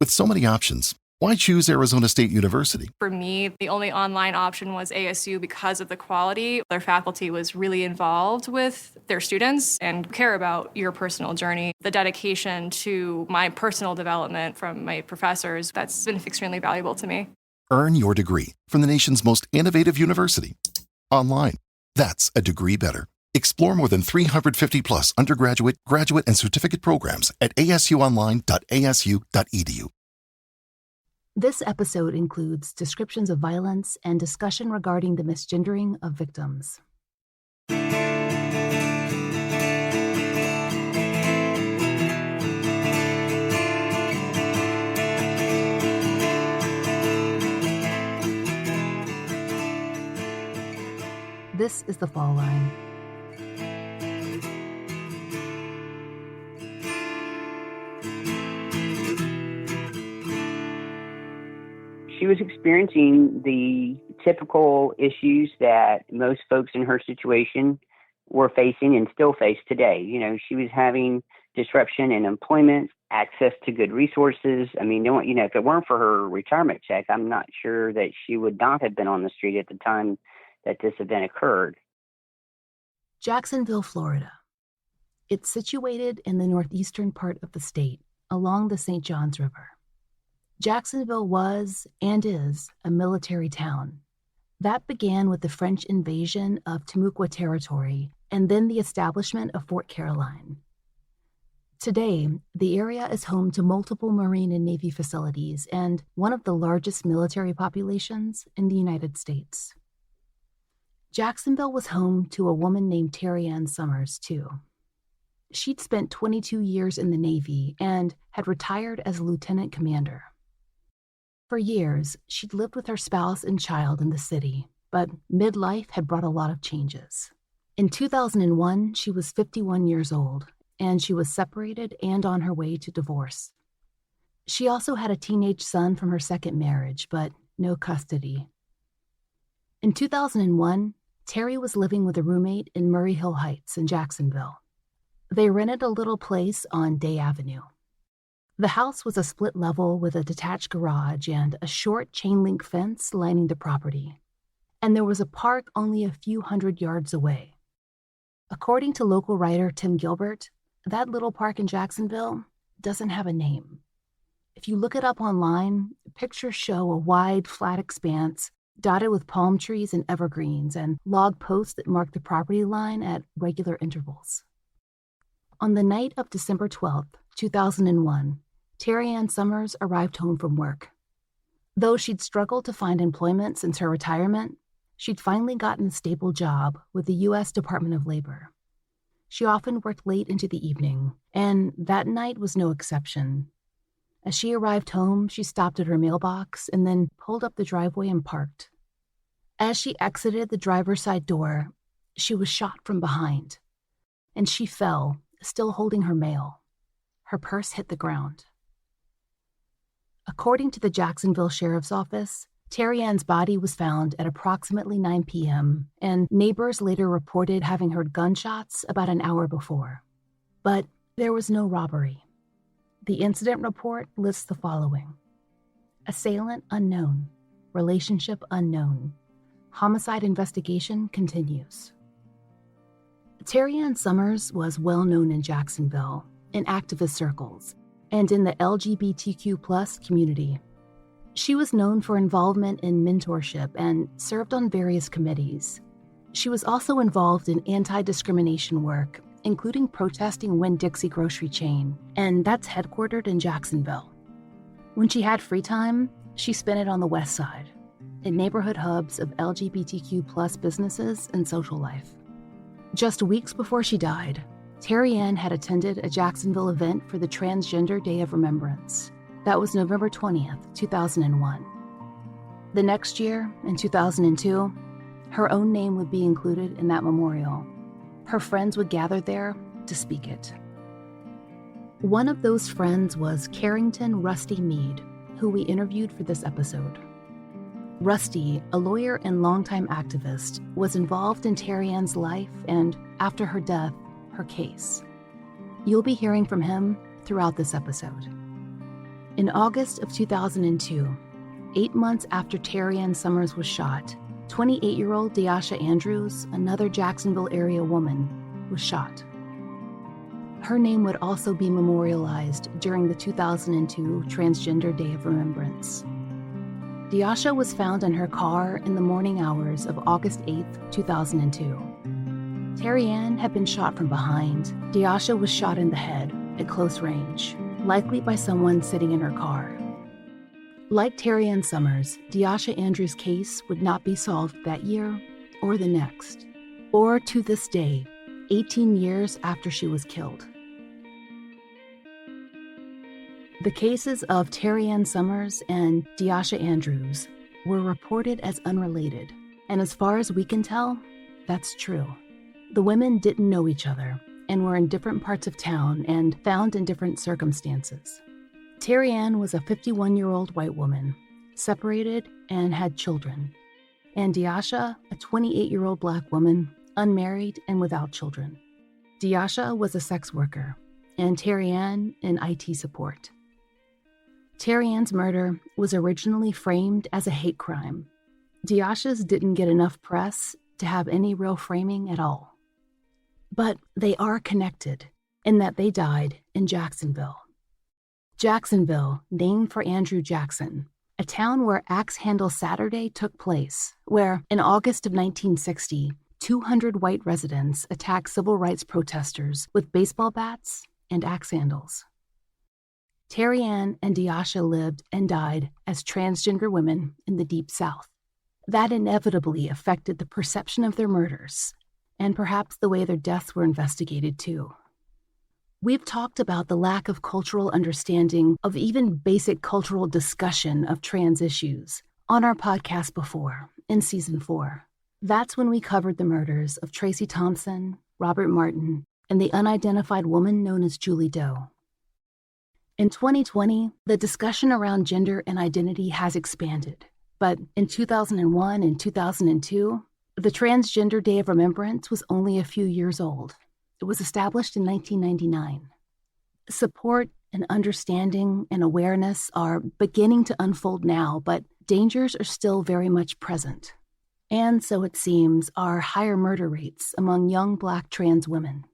With so many options, why choose Arizona State University? For me, the only online option was ASU because of the quality. Their faculty was really involved with their students and care about your personal journey. The dedication to my personal development from my professors, that's been extremely valuable to me. Earn your degree from the nation's most innovative university. Online. That's a degree better. Explore more than 350 plus undergraduate, graduate, and certificate programs at asuonline.asu.edu. This episode includes descriptions of violence and discussion regarding the misgendering of victims. This is The Fall Line. She was experiencing the typical issues that most folks in her situation were facing and still face today. You know, she was having disruption in employment, access to good resources. I mean, if it weren't for her retirement check, I'm not sure that she would not have been on the street at the time that this event occurred. Jacksonville, Florida. It's situated in the northeastern part of the state, along the St. Johns River. Jacksonville was and is a military town. That began with the French invasion of Timucua territory and then the establishment of Fort Caroline. Today, the area is home to multiple Marine and Navy facilities and one of the largest military populations in the United States. Jacksonville was home to a woman named Terrianne Summers, too. She'd spent 22 years in the Navy and had retired as a lieutenant commander. For years, she'd lived with her spouse and child in the city, but midlife had brought a lot of changes. In 2001, she was 51 years old, and she was separated and on her way to divorce. She also had a teenage son from her second marriage, but no custody. In 2001, Terry was living with a roommate in Murray Hill Heights in Jacksonville. They rented a little place on Day Avenue. The house was a split level with a detached garage and a short chain-link fence lining the property. And there was a park only a few hundred yards away. According to local writer Tim Gilbert, that little park in Jacksonville doesn't have a name. If you look it up online, pictures show a wide, flat expanse dotted with palm trees and evergreens and log posts that mark the property line at regular intervals. On the night of December 12th, 2001, Terrianne Summers arrived home from work. Though she'd struggled to find employment since her retirement, she'd finally gotten a stable job with the U.S. Department of Labor. She often worked late into the evening, and that night was no exception. As she arrived home, she stopped at her mailbox and then pulled up the driveway and parked. As she exited the driver's side door, she was shot from behind, and she fell, still holding her mail. Her purse hit the ground. According to the Jacksonville Sheriff's Office, Terrianne's body was found at approximately 9 p.m., and neighbors later reported having heard gunshots about an hour before. But there was no robbery. The incident report lists the following: assailant unknown, relationship unknown, homicide investigation continues. Terrianne Summers was well known in Jacksonville, in activist circles, and in the LGBTQ+ community. She was known for involvement in mentorship and served on various committees. She was also involved in anti-discrimination work, including protesting Winn-Dixie grocery chain, and that's headquartered in Jacksonville. When she had free time, she spent it on the West Side, in neighborhood hubs of LGBTQ+ businesses and social life. Just weeks before she died, Terrianne had attended a Jacksonville event for the Transgender Day of Remembrance. That was November 20th, 2001. The next year, in 2002, her own name would be included in that memorial. Her friends would gather there to speak it. One of those friends was Carrington Rusty Mead, who we interviewed for this episode. Rusty, a lawyer and longtime activist, was involved in Terrianne's life and, after her death, her case. You'll be hearing from him throughout this episode. In August of 2002, 8 months after Terrianne Summers was shot, 28-year-old Deasha Andrews, another Jacksonville area woman, was shot. Her name would also be memorialized during the 2002 Transgender Day of Remembrance. Deasha was found in her car in the morning hours of August 8, 2002. Terrianne had been shot from behind. Deasha was shot in the head at close range, likely by someone sitting in her car. Like Terrianne Summers, Deasha Andrews' case would not be solved that year or the next, or to this day, 18 years after she was killed. The cases of Terrianne Summers and Deasha Andrews were reported as unrelated, and as far as we can tell, that's true. The women didn't know each other and were in different parts of town and found in different circumstances. Terrianne was a 51-year-old white woman, separated and had children, and Deasha, a 28-year-old Black woman, unmarried and without children. Deasha was a sex worker, and Terrianne in IT support. Terrianne's murder was originally framed as a hate crime. Deasha's didn't get enough press to have any real framing at all. But they are connected in that they died in Jacksonville. Jacksonville, named for Andrew Jackson, a town where Axe Handle Saturday took place, where, in August of 1960, 200 white residents attacked civil rights protesters with baseball bats and axe handles. Terrianne and Deasha lived and died as transgender women in the Deep South. That inevitably affected the perception of their murders, and perhaps the way their deaths were investigated too. We've talked about the lack of cultural understanding of even basic cultural discussion of trans issues on our podcast before, in Season 4. That's when we covered the murders of Tracy Thompson, Robert Martin, and the unidentified woman known as Julie Doe. In 2020, the discussion around gender and identity has expanded, but in 2001 and 2002, the Transgender Day of Remembrance was only a few years old. It was established in 1999. Support and understanding and awareness are beginning to unfold now, but dangers are still very much present. And so it seems are higher murder rates among young Black trans women.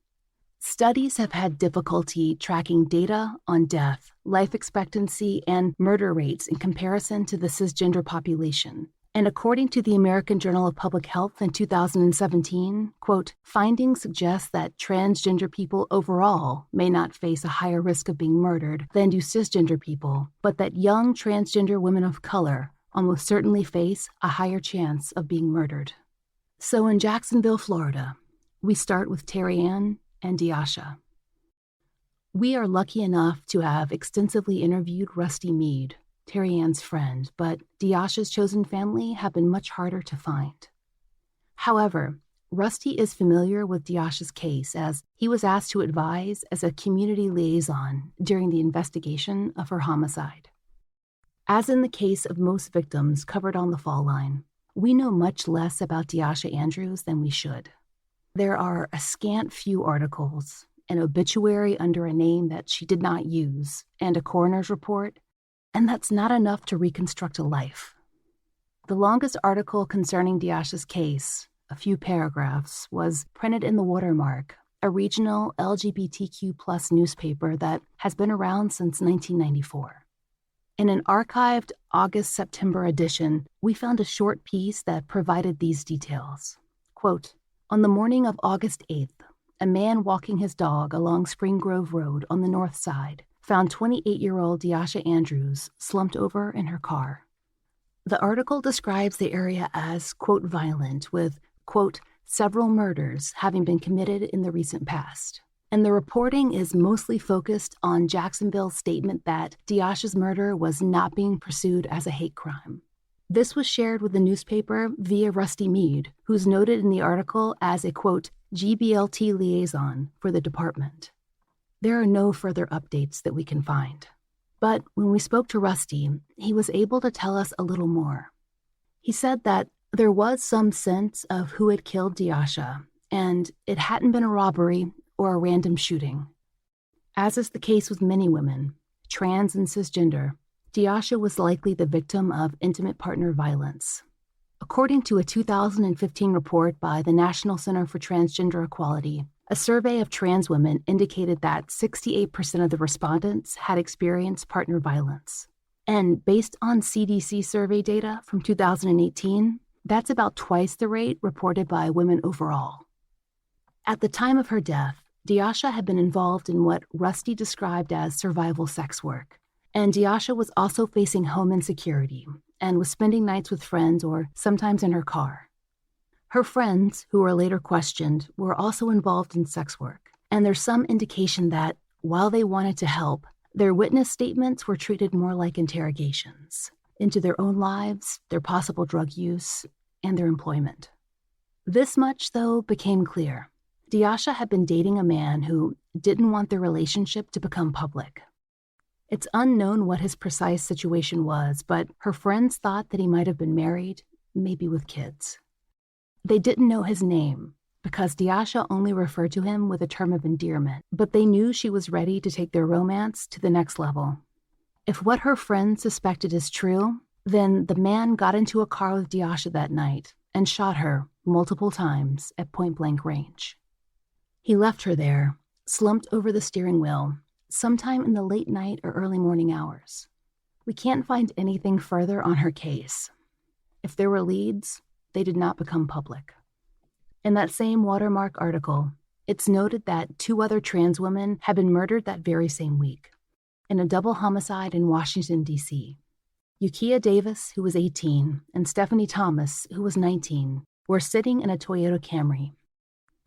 Studies have had difficulty tracking data on death, life expectancy, and murder rates in comparison to the cisgender population. And according to the American Journal of Public Health in 2017, quote, findings suggest that transgender people overall may not face a higher risk of being murdered than do cisgender people, but that young transgender women of color almost certainly face a higher chance of being murdered. So in Jacksonville, Florida, we start with Terrianne and Deasha. We are lucky enough to have extensively interviewed Rusty Mead, Terrianne's friend, but Deasha's chosen family have been much harder to find. However, Rusty is familiar with Deasha's case as he was asked to advise as a community liaison during the investigation of her homicide. As in the case of most victims covered on the Fall Line, we know much less about Deasha Andrews than we should. There are a scant few articles, an obituary under a name that she did not use, and a coroner's report, and that's not enough to reconstruct a life. The longest article concerning Deasha's case, a few paragraphs, was printed in The Watermark, a regional LGBTQ+ newspaper that has been around since 1994. In an archived August-September edition, we found a short piece that provided these details. Quote, on the morning of August 8th, a man walking his dog along Spring Grove Road on the north side found 28-year-old Deasha Andrews slumped over in her car. The article describes the area as, quote, violent, with, quote, several murders having been committed in the recent past. And the reporting is mostly focused on Jacksonville's statement that Deasha's murder was not being pursued as a hate crime. This was shared with the newspaper via Rusty Mead, who's noted in the article as a, quote, GBLT liaison for the department. There are no further updates that we can find. But when we spoke to Rusty, he was able to tell us a little more. He said that there was some sense of who had killed Deasha, and it hadn't been a robbery or a random shooting. As is the case with many women, trans and cisgender, Deasha was likely the victim of intimate partner violence. According to a 2015 report by the National Center for Transgender Equality, a survey of trans women indicated that 68% of the respondents had experienced partner violence. And based on CDC survey data from 2018, that's about twice the rate reported by women overall. At the time of her death, Deasha had been involved in what Rusty described as survival sex work. And Deasha was also facing home insecurity and was spending nights with friends or sometimes in her car. Her friends, who were later questioned, were also involved in sex work. And there's some indication that, while they wanted to help, their witness statements were treated more like interrogations into their own lives, their possible drug use, and their employment. This much, though, became clear. Deasha had been dating a man who didn't want their relationship to become public. It's unknown what his precise situation was, but her friends thought that he might have been married, maybe with kids. They didn't know his name because Deasha only referred to him with a term of endearment, but they knew she was ready to take their romance to the next level. If what her friends suspected is true, then the man got into a car with Deasha that night and shot her multiple times at point-blank range. He left her there, slumped over the steering wheel, sometime in the late night or early morning hours. We can't find anything further on her case. If there were leads, they did not become public. In that same Watermark article, it's noted that 2 other trans women had been murdered that very same week in a double homicide in Washington, D.C. Ukiah Davis, who was 18, and Stephanie Thomas, who was 19, were sitting in a Toyota Camry.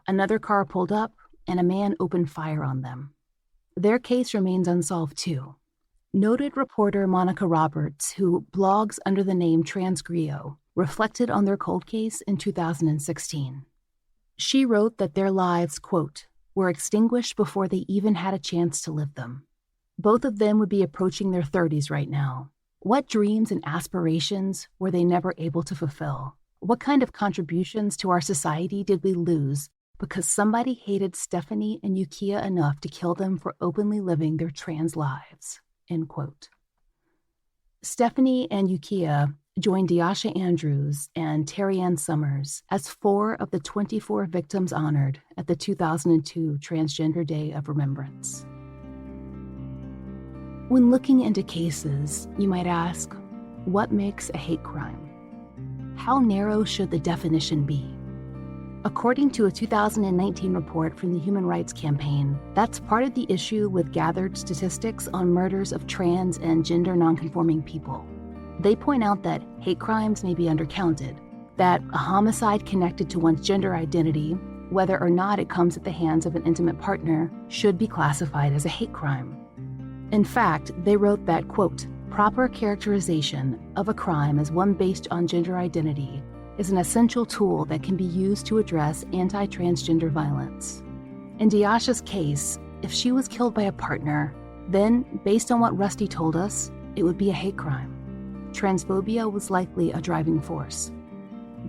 Another car pulled up, and a man opened fire on them. Their case remains unsolved, too. Noted reporter Monica Roberts, who blogs under the name Transgrio, reflected on their cold case in 2016. She wrote that their lives, quote, were extinguished before they even had a chance to live them. Both of them would be approaching their 30s right now. What dreams and aspirations were they never able to fulfill? What kind of contributions to our society did we lose because somebody hated Stephanie and Ukiah enough to kill them for openly living their trans lives? End quote. Stephanie and Ukiah joined Deasha Andrews and Terrianne Summers as 4 of the 24 victims honored at the 2002 Transgender Day of Remembrance. When looking into cases, you might ask, what makes a hate crime? How narrow should the definition be? According to a 2019 report from the Human Rights Campaign, that's part of the issue with gathered statistics on murders of trans and gender nonconforming people. They point out that hate crimes may be undercounted, that a homicide connected to one's gender identity, whether or not it comes at the hands of an intimate partner, should be classified as a hate crime. In fact, they wrote that, quote, proper characterization of a crime as one based on gender identity is an essential tool that can be used to address anti-transgender violence. In Deasha's case, if she was killed by a partner, then, based on what Rusty told us, it would be a hate crime. Transphobia was likely a driving force.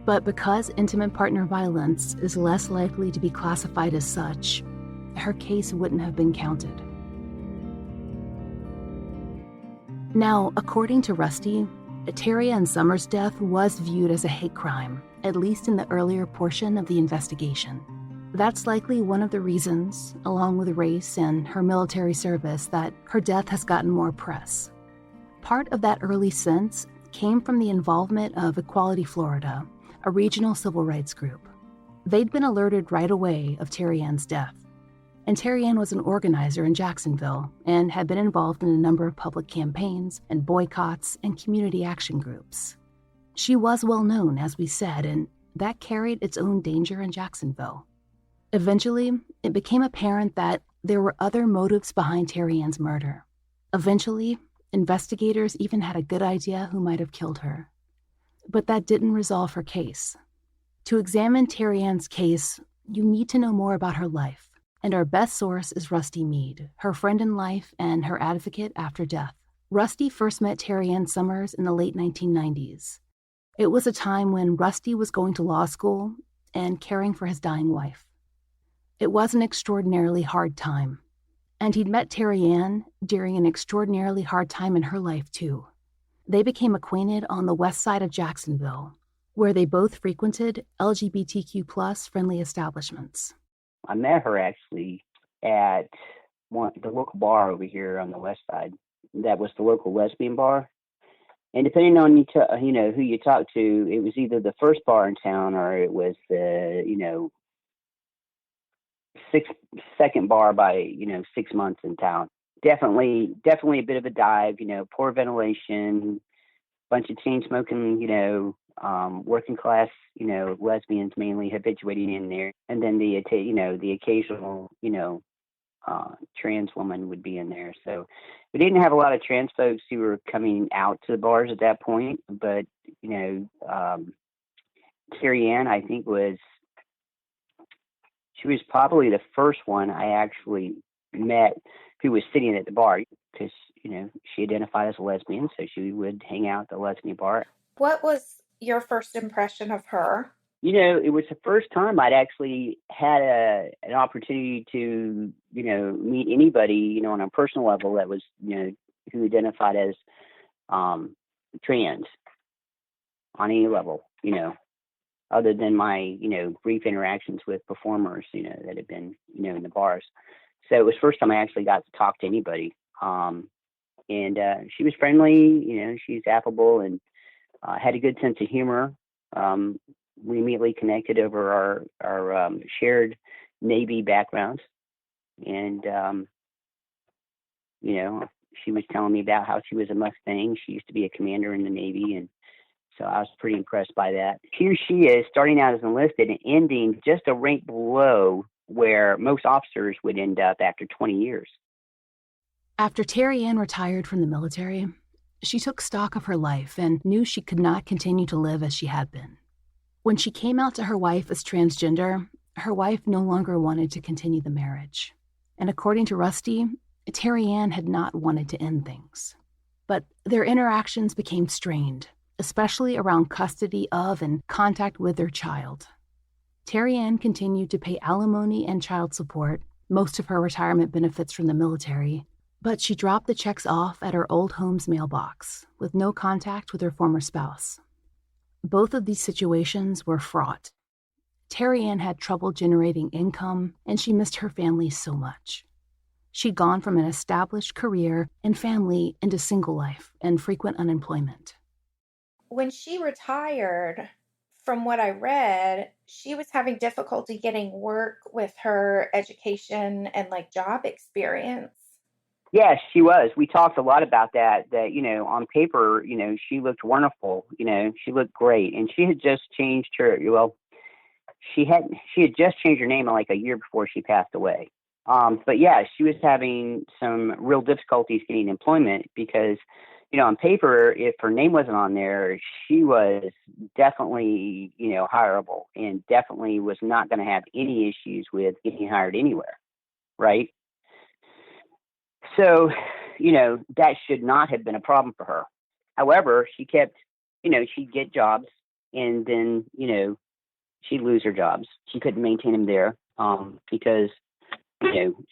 But because intimate partner violence is less likely to be classified as such, her case wouldn't have been counted. Now, according to Rusty, Terrianne Summers' death was viewed as a hate crime, at least in the earlier portion of the investigation. That's likely one of the reasons, along with race and her military service, that her death has gotten more press. Part of that early sense came from the involvement of Equality Florida, a regional civil rights group. They'd been alerted right away of Terrianne's death. And Terrianne was an organizer in Jacksonville and had been involved in a number of public campaigns and boycotts and community action groups. She was well known, as we said, and that carried its own danger in Jacksonville. Eventually, it became apparent that there were other motives behind Terrianne's murder. Eventually, investigators even had a good idea who might have killed her. But that didn't resolve her case. To examine Terrianne's case, you need to know more about her life. And our best source is Rusty Mead, her friend in life and her advocate after death. Rusty first met Terrianne Summers in the late 1990s. It was a time when Rusty was going to law school and caring for his dying wife. It was an extraordinarily hard time. And he'd met Terrianne during an extraordinarily hard time in her life, too. They became acquainted on the west side of Jacksonville, where they both frequented LGBTQ+ friendly establishments. I met her actually at the local bar over here on the west side. That was the local lesbian bar. And depending on who you talk to, it was either the first bar in town or it was the second bar by 6 months in town. Definitely a bit of a dive. Poor ventilation, bunch of chain smoking. Working class. Lesbians mainly habituating in there, and then the occasional trans woman would be in there. So we didn't have a lot of trans folks who were coming out to the bars at that point. But Terrianne, I think, she was probably the first one I actually met who was sitting at the bar because she identified as a lesbian, so she would hang out at the lesbian bar. What was your first impression of her? It was the first time I'd actually had an opportunity to, meet anybody, on a personal level that was, who identified as trans on any level, other than my, brief interactions with performers, that had been, in the bars. So it was the first time I actually got to talk to anybody. And she was friendly, she's affable and had a good sense of humor. We immediately connected over our shared Navy backgrounds. And, she was telling me about how she was a Mustang. She used to be a commander in the Navy. And so I was pretty impressed by that. Here she is, starting out as enlisted and ending just a rank below where most officers would end up after 20 years. After Terrianne retired from the military, she took stock of her life and knew she could not continue to live as she had been. When she came out to her wife as transgender, her wife no longer wanted to continue the marriage. And according to Rusty, Terrianne had not wanted to end things. But their interactions became strained, especially around custody of and contact with their child. Terrianne continued to pay alimony and child support, most of her retirement benefits from the military, but she dropped the checks off at her old home's mailbox, with no contact with her former spouse. Both of these situations were fraught. Terrianne had trouble generating income, and she missed her family so much. She'd gone from an established career and family into single life and frequent unemployment. When she retired, from what I read, she was having difficulty getting work with her education and job experience. Yes, she was. We talked a lot about that, on paper, she looked wonderful, she looked great. And she had just changed she had just changed her name like a year before she passed away. But yeah, she was having some real difficulties getting employment because, on paper, if her name wasn't on there, she was definitely, hireable and definitely was not going to have any issues with getting hired anywhere. Right. So, that should not have been a problem for her. However, she kept, she'd get jobs and then, she'd lose her jobs. She couldn't maintain them there because,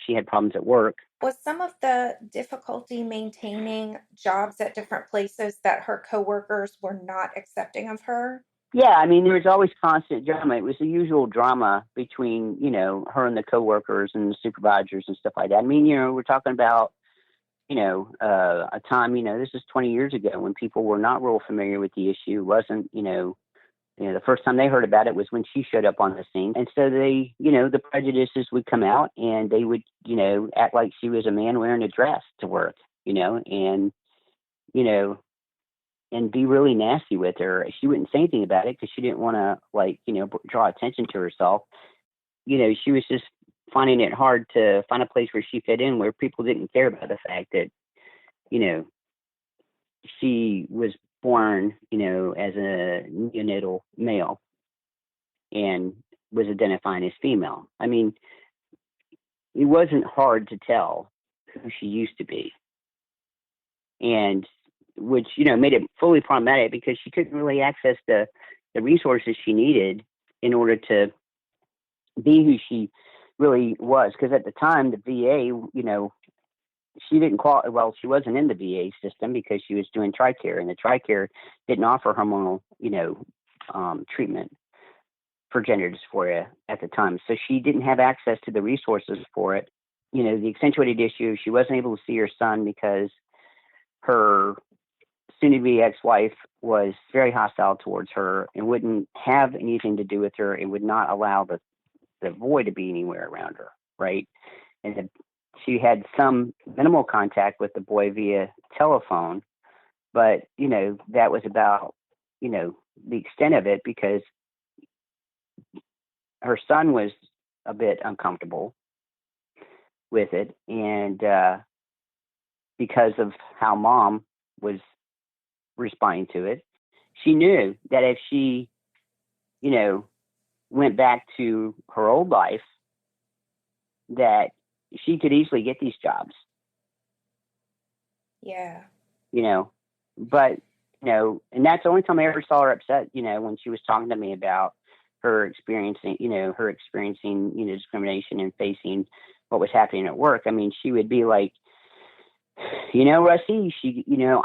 she had problems at work. Was some of the difficulty maintaining jobs at different places that her coworkers were not accepting of her? Yeah, there was always constant drama. It was the usual drama between, her and the coworkers and the supervisors and stuff like that. We're talking about, a time, this is 20 years ago when people were not real familiar with the issue. It wasn't, the first time they heard about it was when she showed up on the scene. And so they, the prejudices would come out and they would, act like she was a man wearing a dress to work, and be really nasty with her. She wouldn't say anything about it because she didn't want to, draw attention to herself. She was just finding it hard to find a place where she fit in, where people didn't care about the fact that, she was born, as a neonatal male and was identifying as female. It wasn't hard to tell who she used to be. And which, made it fully problematic because she couldn't really access the resources she needed in order to be who she really was. Because at the time, the VA, she didn't qualify. Well, she wasn't in the VA system because she was doing TRICARE, and the TRICARE didn't offer hormonal, treatment for gender dysphoria at the time. So she didn't have access to the resources for it. The accentuated issue, she wasn't able to see her son because her soon-to-be ex-wife was very hostile towards her and wouldn't have anything to do with her and would not allow the boy to be anywhere around her, right? And she had some minimal contact with the boy via telephone, but, that was about, the extent of it, because her son was a bit uncomfortable with it. And because of how mom was responding to it, she knew that if she, went back to her old life, that she could easily get these jobs. Yeah. But, and that's the only time I ever saw her upset, when she was talking to me about her experiencing discrimination and facing what was happening at work. I mean, she would be like, Rusty,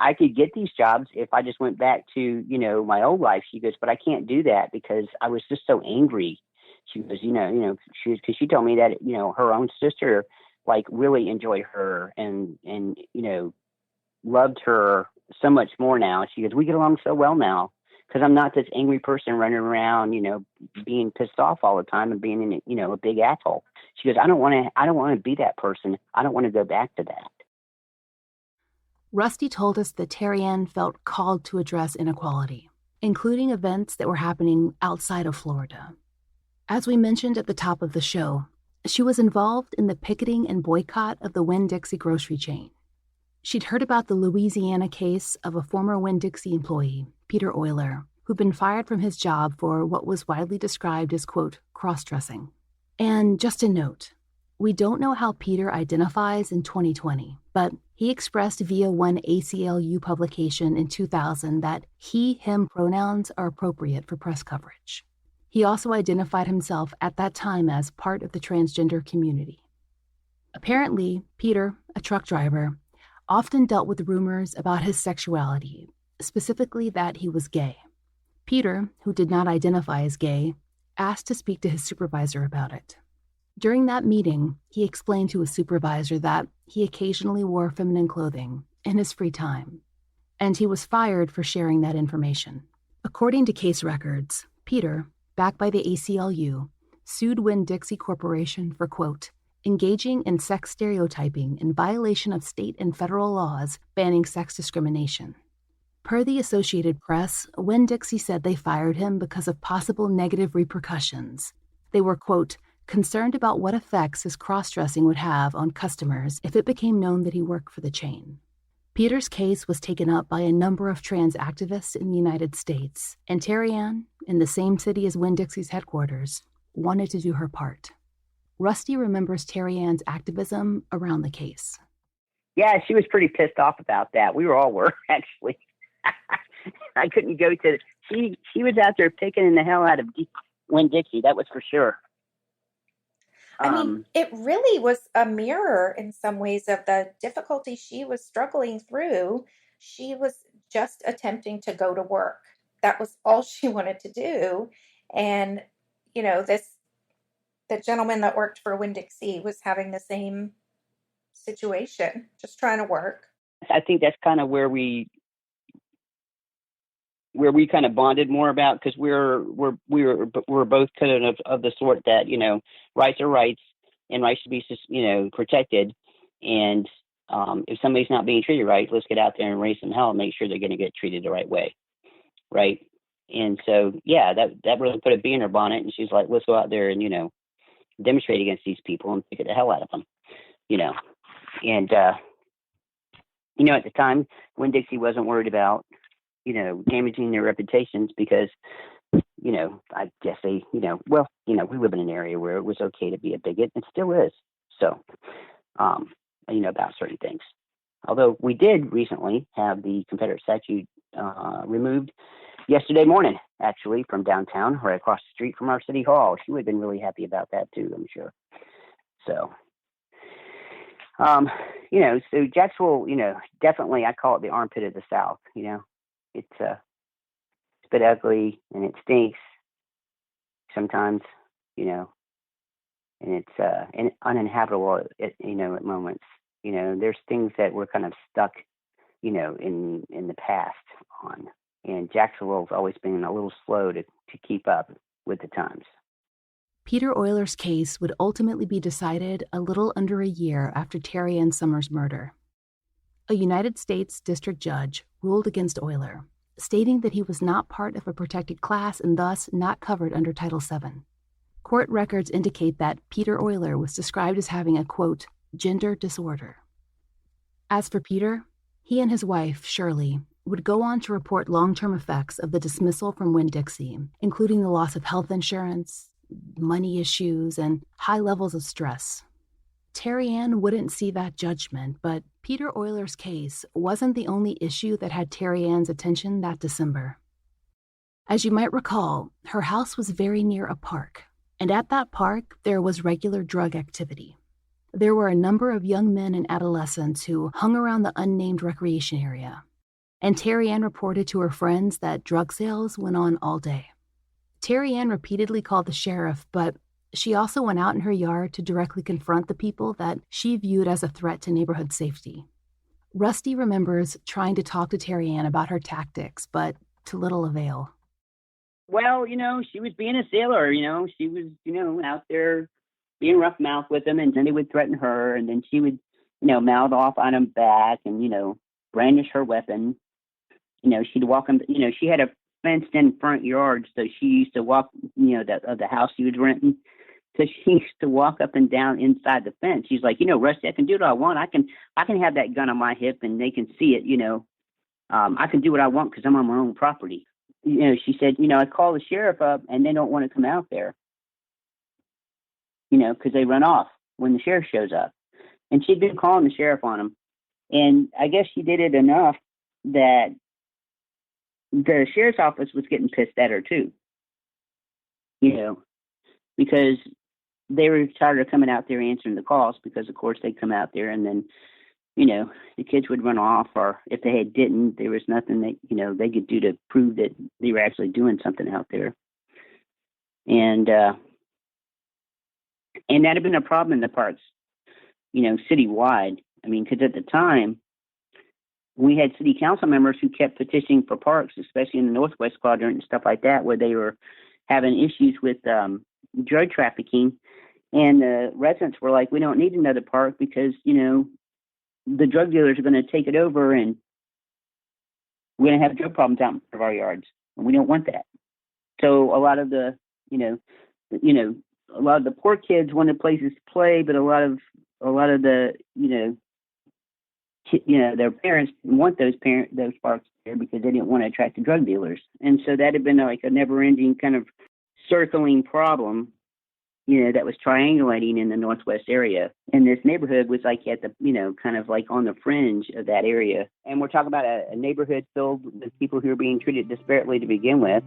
I could get these jobs if I just went back to, my old life. She goes, but I can't do that because I was just so angry. She goes, because she told me that, her own sister, like, really enjoyed her and, loved her so much more now. She goes, we get along so well now because I'm not this angry person running around, being pissed off all the time and being in, a big asshole. She goes, I don't want to be that person. I don't want to go back to that. Rusty told us that Terrianne felt called to address inequality, including events that were happening outside of Florida. As we mentioned at the top of the show, she was involved in the picketing and boycott of the Winn-Dixie grocery chain. She'd heard about the Louisiana case of a former Winn-Dixie employee, Peter Euler, who'd been fired from his job for what was widely described as, quote, cross-dressing. And just a note, we don't know how Peter identifies in 2020, but he expressed via one ACLU publication in 2000 that he/him pronouns are appropriate for press coverage. He also identified himself at that time as part of the transgender community. Apparently, Peter, a truck driver, often dealt with rumors about his sexuality, specifically that he was gay. Peter, who did not identify as gay, asked to speak to his supervisor about it. During that meeting, he explained to his supervisor that he occasionally wore feminine clothing in his free time, and he was fired for sharing that information. According to case records, Peter, backed by the ACLU, sued Winn-Dixie Corporation for, quote, engaging in sex stereotyping in violation of state and federal laws banning sex discrimination. Per the Associated Press, Winn-Dixie said they fired him because of possible negative repercussions. They were, quote, concerned about what effects his cross-dressing would have on customers if it became known that he worked for the chain. Peter's case was taken up by a number of trans activists in the United States, and Terrianne, in the same city as Winn-Dixie's headquarters, wanted to do her part. Rusty remembers Terrianne's activism around the case. Yeah, she was pretty pissed off about that. We all were, actually. I couldn't go to... She was out there picking the hell out of Winn-Dixie, that was for sure. I mean, it really was a mirror in some ways of the difficulty she was struggling through. She was just attempting to go to work. That was all she wanted to do. And, the gentleman that worked for Winn-Dixie was having the same situation, just trying to work. I think that's kind of where we kind of bonded more about, because we're both kind of the sort that, rights are rights and rights should be, protected. And if somebody's not being treated right, let's get out there and raise some hell and make sure they're going to get treated the right way. Right. And so, yeah, that really put a bee in her bonnet, and she's like, let's go out there and, demonstrate against these people and pick the hell out of them, And, at the time, Winn-Dixie wasn't worried about, damaging their reputations because, I guess they, we live in an area where it was okay to be a bigot. It still is. So, about certain things. Although we did recently have the Confederate statue removed yesterday morning, actually, from downtown, right across the street from our city hall. She would have been really happy about that too, I'm sure. So, So Jacksonville, definitely I call it the armpit of the South. It's a bit ugly and it stinks sometimes, and it's uninhabitable at moments. There's things that we're kind of stuck, in the past on. And Jacksonville's always been a little slow to keep up with the times. Peter Euler's case would ultimately be decided a little under a year after Terrianne Summers' murder. A United States district judge ruled against Euler, stating that he was not part of a protected class and thus not covered under Title VII. Court records indicate that Peter Euler was described as having a, quote, gender disorder. As for Peter, he and his wife, Shirley, would go on to report long-term effects of the dismissal from Winn-Dixie, including the loss of health insurance, money issues, and high levels of stress. Terrianne wouldn't see that judgment, but Peter Euler's case wasn't the only issue that had Terrianne's attention that December. As you might recall, her house was very near a park, and at that park there was regular drug activity. There were a number of young men and adolescents who hung around the unnamed recreation area, and Terrianne reported to her friends that drug sales went on all day. Terrianne repeatedly called the sheriff, but she also went out in her yard to directly confront the people that she viewed as a threat to neighborhood safety. Rusty remembers trying to talk to Terrianne about her tactics, but to little avail. Well, she was being a sailor, she was, out there being rough mouth with them, and then they would threaten her, and then she would, mouth off on them back and, brandish her weapon. She'd walk them, she had a fenced in front yard, so she used to walk, the house she was renting. So she used to walk up and down inside the fence. She's like, Rusty, I can do what I want. I can have that gun on my hip and they can see it, I can do what I want because I'm on my own property. She said, I call the sheriff up and they don't want to come out there, because they run off when the sheriff shows up. And she'd been calling the sheriff on them. And I guess she did it enough that the sheriff's office was getting pissed at her too, because they were tired of coming out there answering the calls, because of course they'd come out there and then, the kids would run off, or if they didn't, there was nothing that, they could do to prove that they were actually doing something out there. And that had been a problem in the parks, citywide. I mean, because at the time, we had city council members who kept petitioning for parks, especially in the Northwest Quadrant and stuff like that, where they were having issues with drug trafficking. And the residents were like, we don't need another park because, the drug dealers are going to take it over and we're going to have drug problems out in front of our yards. And we don't want that. So a lot of the, a lot of the poor kids wanted places to play, but a lot of the, their parents didn't want those parks there because they didn't want to attract the drug dealers. And so that had been like a never-ending kind of circling problem, that was triangulating in the Northwest area. And this neighborhood was like at the, kind of like on the fringe of that area. And we're talking about a neighborhood filled with people who are being treated disparately to begin with.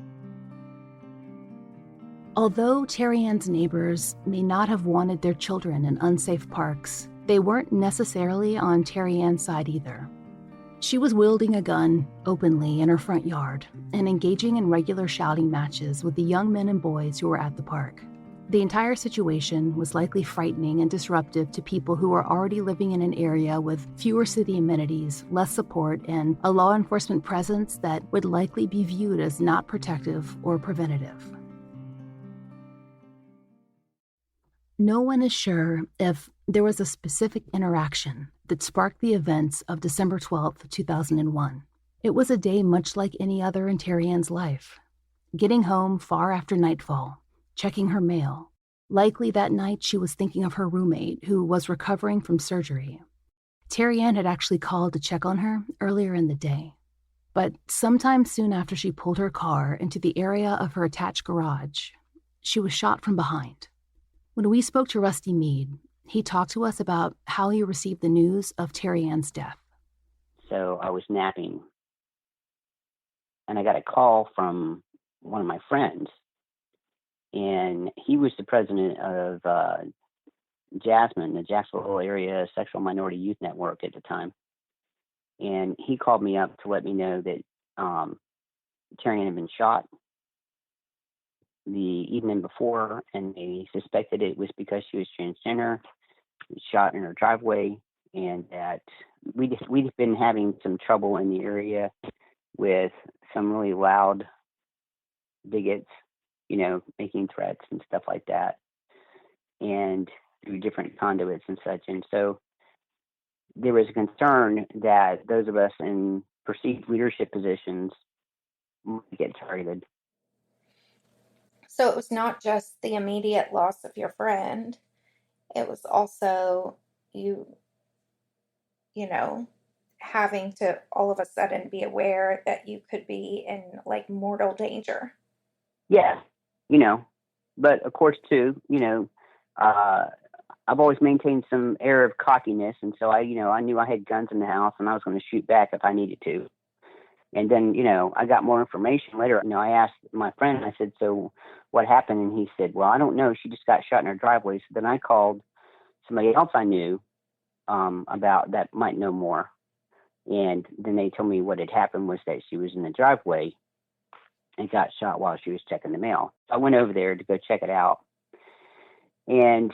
Although Terrianne's neighbors may not have wanted their children in unsafe parks, they weren't necessarily on Terrianne's side either. She was wielding a gun openly in her front yard and engaging in regular shouting matches with the young men and boys who were at the park. The entire situation was likely frightening and disruptive to people who were already living in an area with fewer city amenities, less support, and a law enforcement presence that would likely be viewed as not protective or preventative. No one is sure if there was a specific interaction that sparked the events of December 12, 2001. It was a day much like any other in Terrianne's life. Getting home far after nightfall, checking her mail. Likely that night she was thinking of her roommate who was recovering from surgery. Terrianne had actually called to check on her earlier in the day. But sometime soon after she pulled her car into the area of her attached garage, she was shot from behind. When we spoke to Rusty Mead, he talked to us about how he received the news of Terrianne's death. So I was napping, and I got a call from one of my friends, and he was the president of Jasmine, the Jacksonville Area Sexual Minority Youth Network at the time. And he called me up to let me know that Terrianne had been shot the evening before, and they suspected it was because she was transgender, shot in her driveway, and that we'd been having some trouble in the area with some really loud bigots, making threats and stuff like that, and through different conduits and such. And so there was a concern that those of us in perceived leadership positions might get targeted. So it was not just the immediate loss of your friend. It was also you having to all of a sudden be aware that you could be in like mortal danger. Yeah, but of course too, I've always maintained some air of cockiness, and so I knew I had guns in the house, and I was going to shoot back if I needed to. And then, I got more information later. I asked my friend, I said, so what happened? And he said, well, I don't know. She just got shot in her driveway. So then I called somebody else I knew about that might know more. And then they told me what had happened was that she was in the driveway and got shot while she was checking the mail. So I went over there to go check it out. And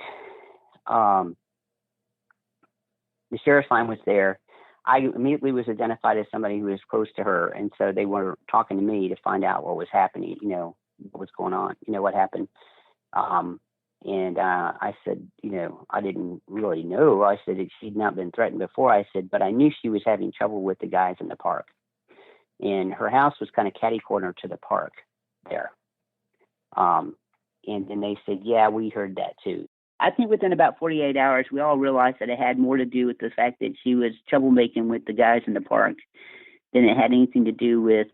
the sheriff's line was there. I immediately was identified as somebody who was close to her, and so they were talking to me to find out what was happening, what was going on, what happened. And I said, I didn't really know. I said she'd not been threatened before. I said, but I knew she was having trouble with the guys in the park. And her house was kind of catty-corner to the park there. And then they said, yeah, we heard that too. I think within about 48 hours, we all realized that it had more to do with the fact that she was troublemaking with the guys in the park than it had anything to do with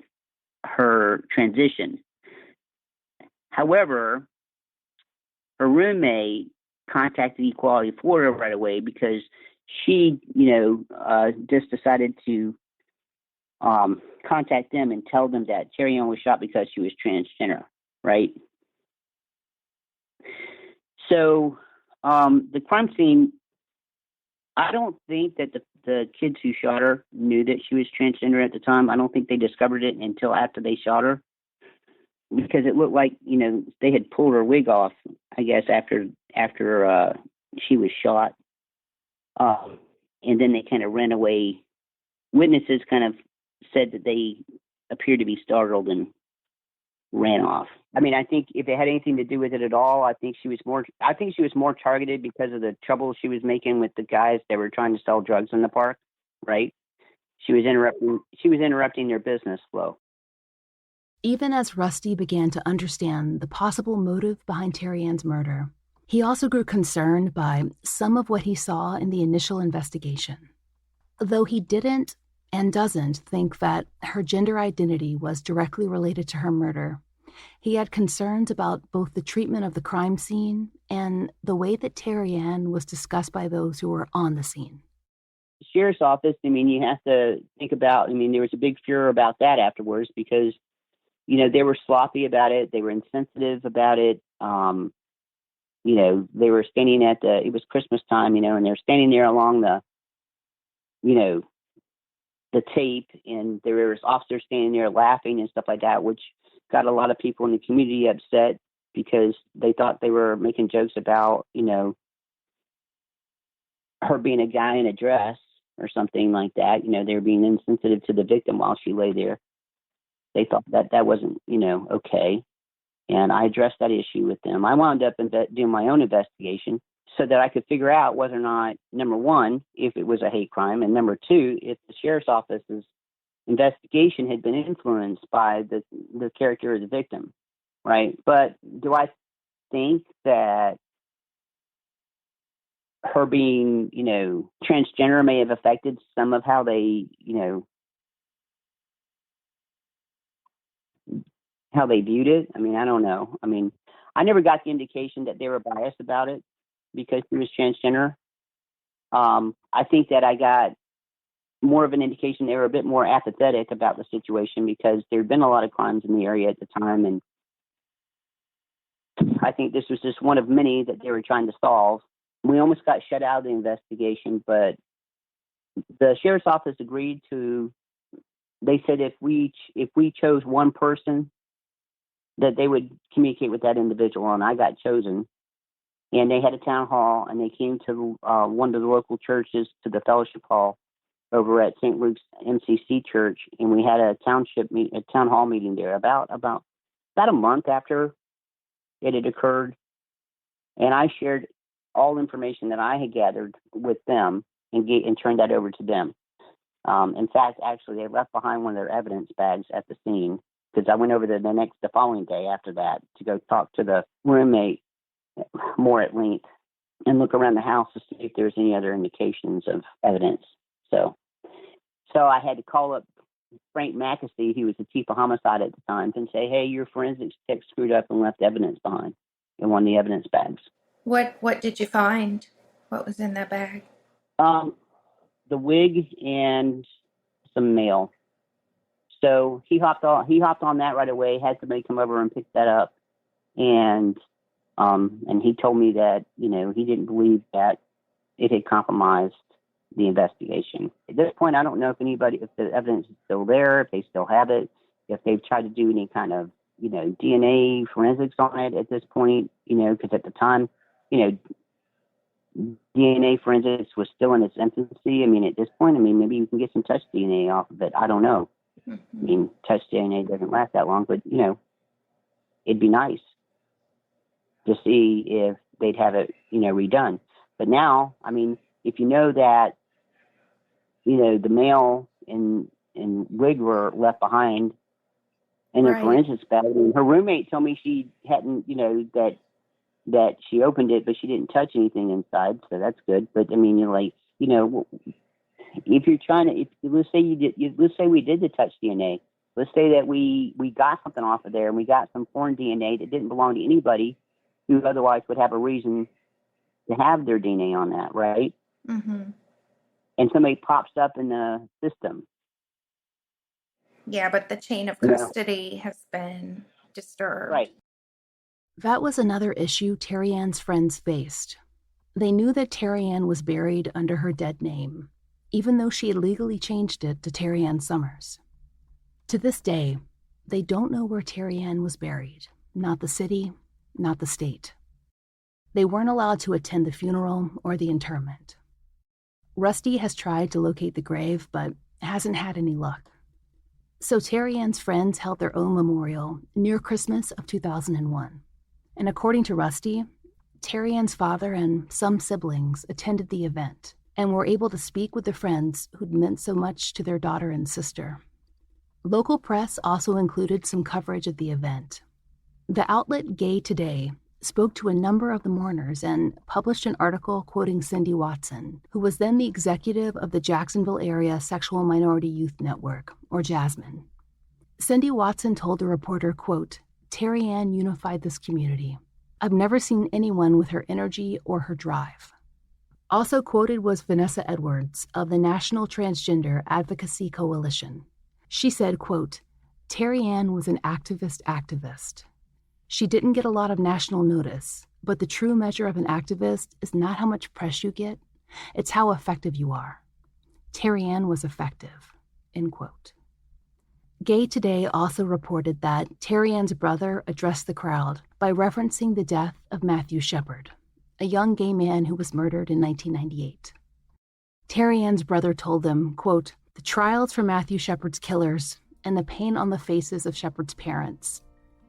her transition. However, her roommate contacted Equality Florida right away because she, just decided to contact them and tell them that Terrianne was shot because she was transgender, right? So the crime scene, I don't think that the kids who shot her knew that she was transgender at the time. I don't think they discovered it until after they shot her, because it looked like, they had pulled her wig off, I guess, after she was shot. And then they kind of ran away. Witnesses kind of said that they appeared to be startled and ran off. I mean, I think if it had anything to do with it at all, I think she was more targeted because of the trouble she was making with the guys that were trying to sell drugs in the park, right? She was interrupting their business flow. Even as Rusty began to understand the possible motive behind Terrianne's murder, he also grew concerned by some of what he saw in the initial investigation. Though he didn't and doesn't think that her gender identity was directly related to her murder, he had concerns about both the treatment of the crime scene and the way that Terrianne was discussed by those who were on the scene. The sheriff's office, you have to think about, there was a big furor about that afterwards because, they were sloppy about it. They were insensitive about it. They were standing it was Christmas time, and they're standing there along the tape, and there was officers standing there laughing and stuff like that, which got a lot of people in the community upset because they thought they were making jokes about, her being a guy in a dress or something like that. They were being insensitive to the victim while she lay there. They thought that wasn't, okay. And I addressed that issue with them. I wound up doing my own investigation so that I could figure out whether or not, number one, if it was a hate crime, and number two, if the sheriff's office's investigation had been influenced by the character of the victim, right? But do I think that her being, transgender may have affected some of how they, how they viewed it? I don't know. I never got the indication that they were biased about it because she was transgender. I think that I got more of an indication they were a bit more apathetic about the situation because there had been a lot of crimes in the area at the time, and I think this was just one of many that they were trying to solve. We almost got shut out of the investigation, but the sheriff's office agreed to. They said if we chose one person, that they would communicate with that individual, and I got chosen. And they had a town hall, and they came to one of the local churches, to the fellowship hall over at St. Luke's MCC Church, and we had a town hall meeting there about a month after it had occurred. And I shared all information that I had gathered with them and turned that over to them. In fact, actually, they left behind one of their evidence bags at the scene, because I went over there the following day after that to go talk to the roommate more at length and look around the house to see if there's any other indications of evidence. So I had to call up Frank McAfee, who was the chief of homicide at the time, and say, hey, your forensics tech screwed up and left evidence behind in one of the evidence bags. What did you find? What was in that bag? The wig and some mail. So he hopped on that right away, had somebody come over and pick that up. And he told me that, he didn't believe that it had compromised the investigation. At this point, I don't know if the evidence is still there, if they still have it, if they've tried to do any kind of, DNA forensics on it at this point, because at the time, DNA forensics was still in its infancy. I mean, at this point, maybe you can get some touch DNA off of it. I don't know. Mm-hmm. Touch DNA doesn't last that long, but, it'd be nice to see if they'd have it, redone. But now, if you know that, the mail and wig were left behind in a forensics bag, and her roommate told me she hadn't, that she opened it, but she didn't touch anything inside, so that's good. But if you're trying to, let's say we did the touch DNA. Let's say that we got something off of there, and we got some foreign DNA that didn't belong to anybody who otherwise would have a reason to have their DNA on that, right? Mm-hmm. And somebody pops up in the system. Yeah, but the chain of custody has been disturbed. Right. That was another issue Terrianne's friends faced. They knew that Terrianne was buried under her dead name, even though she had legally changed it to Terrianne Summers. To this day, they don't know where Terrianne was buried, not the city, not the state. They weren't allowed to attend the funeral or the interment. Rusty has tried to locate the grave, but hasn't had any luck. So Terrianne's friends held their own memorial near Christmas of 2001. And according to Rusty, Terrianne's father and some siblings attended the event and were able to speak with the friends who'd meant so much to their daughter and sister. Local press also included some coverage of the event. The outlet Gay Today spoke to a number of the mourners and published an article quoting Cindy Watson, who was then the executive of the Jacksonville Area Sexual Minority Youth Network, or JASMINE. Cindy Watson told the reporter, quote, "Terrianne unified this community. I've never seen anyone with her energy or her drive." Also quoted was Vanessa Edwards of the National Transgender Advocacy Coalition. She said, quote, "Terrianne was an activist. She didn't get a lot of national notice, but the true measure of an activist is not how much press you get, it's how effective you are. Terrianne was effective," end quote. Gay Today also reported that Terrianne's brother addressed the crowd by referencing the death of Matthew Shepard, a young gay man who was murdered in 1998. Terrianne's brother told them, quote, "The trials for Matthew Shepard's killers and the pain on the faces of Shepard's parents.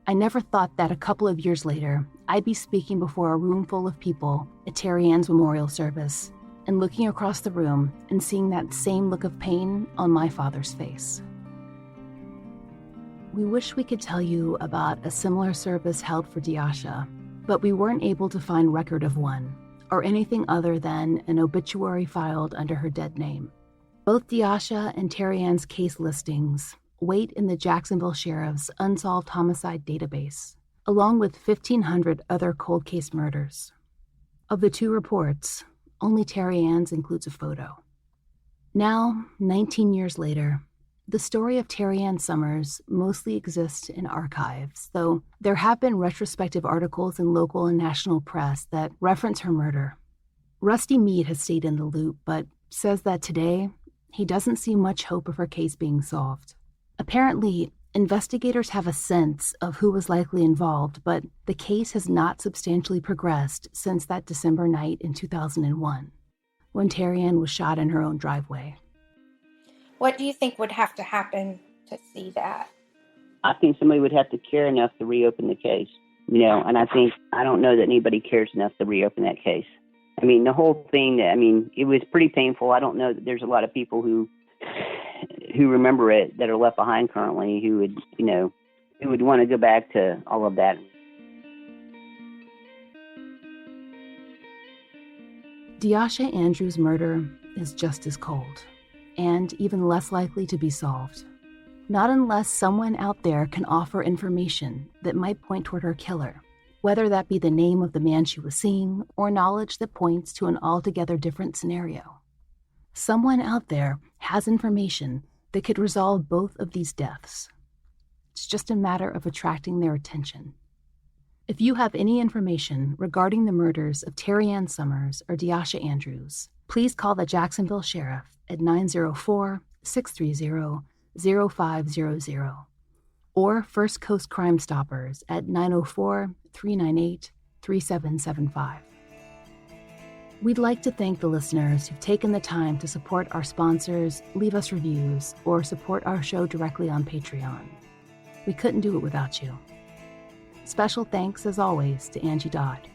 I never thought that a couple of years later, I'd be speaking before a room full of people at Terrianne's memorial service and looking across the room and seeing that same look of pain on my father's face." We wish we could tell you about a similar service held for Deasha, but we weren't able to find record of one, or anything other than an obituary filed under her dead name. Both Deasha and Terrianne's case listings wait in the Jacksonville Sheriff's Unsolved Homicide Database, along with 1,500 other cold case murders. Of the two reports, only Terrianne's includes a photo. Now, 19 years later, the story of Terrianne Summers mostly exists in archives, though there have been retrospective articles in local and national press that reference her murder. Rusty Mead has stayed in the loop, but says that today he doesn't see much hope of her case being solved. Apparently, investigators have a sense of who was likely involved, but the case has not substantially progressed since that December night in 2001, when Terrianne was shot in her own driveway. What do you think would have to happen to see that? I think somebody would have to care enough to reopen the case, and I don't know that anybody cares enough to reopen that case. I mean, the whole thing, it was pretty painful. I don't know that there's a lot of people who remember it that are left behind currently who would want to go back to all of that. Deasha Andrews' murder is just as cold, and even less likely to be solved. Not unless someone out there can offer information that might point toward her killer, whether that be the name of the man she was seeing or knowledge that points to an altogether different scenario. Someone out there has information that could resolve both of these deaths. It's just a matter of attracting their attention. If you have any information regarding the murders of Terrianne Summers or Deasha Andrews, please call the Jacksonville Sheriff at 904-630-0500 or First Coast Crime Stoppers at 904-398-3775. We'd like to thank the listeners who've taken the time to support our sponsors, leave us reviews, or support our show directly on Patreon. We couldn't do it without you. Special thanks, as always, to Angie Dodd.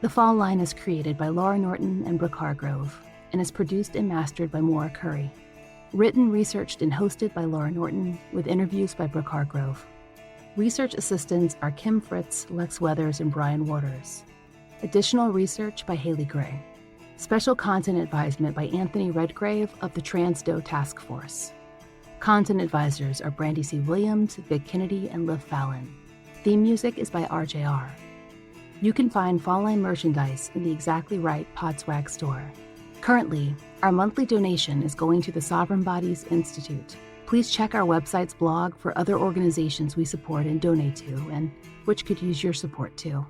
The Fall Line is created by Laura Norton and Brooke Hargrove and is produced and mastered by Maura Curry. Written, researched, and hosted by Laura Norton, with interviews by Brooke Hargrove. Research assistants are Kim Fritz, Lex Weathers, and Brian Waters. Additional research by Haley Gray. Special content advisement by Anthony Redgrave of the Transdo Task Force. Content advisors are Brandy C. Williams, Vic Kennedy, and Liv Fallon. Theme music is by RJR. You can find Fall Line merchandise in the Exactly Right Podswag store. Currently, our monthly donation is going to the Sovereign Bodies Institute. Please check our website's blog for other organizations we support and donate to, and which could use your support too.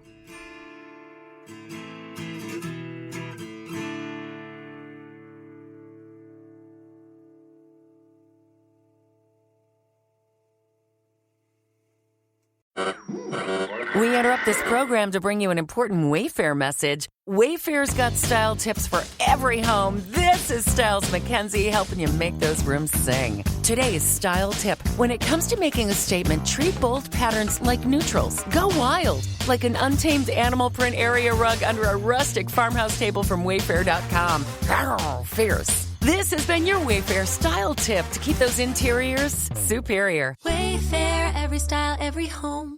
We interrupt this program to bring you an important Wayfair message. Wayfair's got style tips for every home. This is Styles McKenzie helping you make those rooms sing. Today's style tip. When it comes to making a statement, treat bold patterns like neutrals. Go wild, like an untamed animal print area rug under a rustic farmhouse table from Wayfair.com. Arr, fierce. This has been your Wayfair style tip to keep those interiors superior. Wayfair, every style, every home.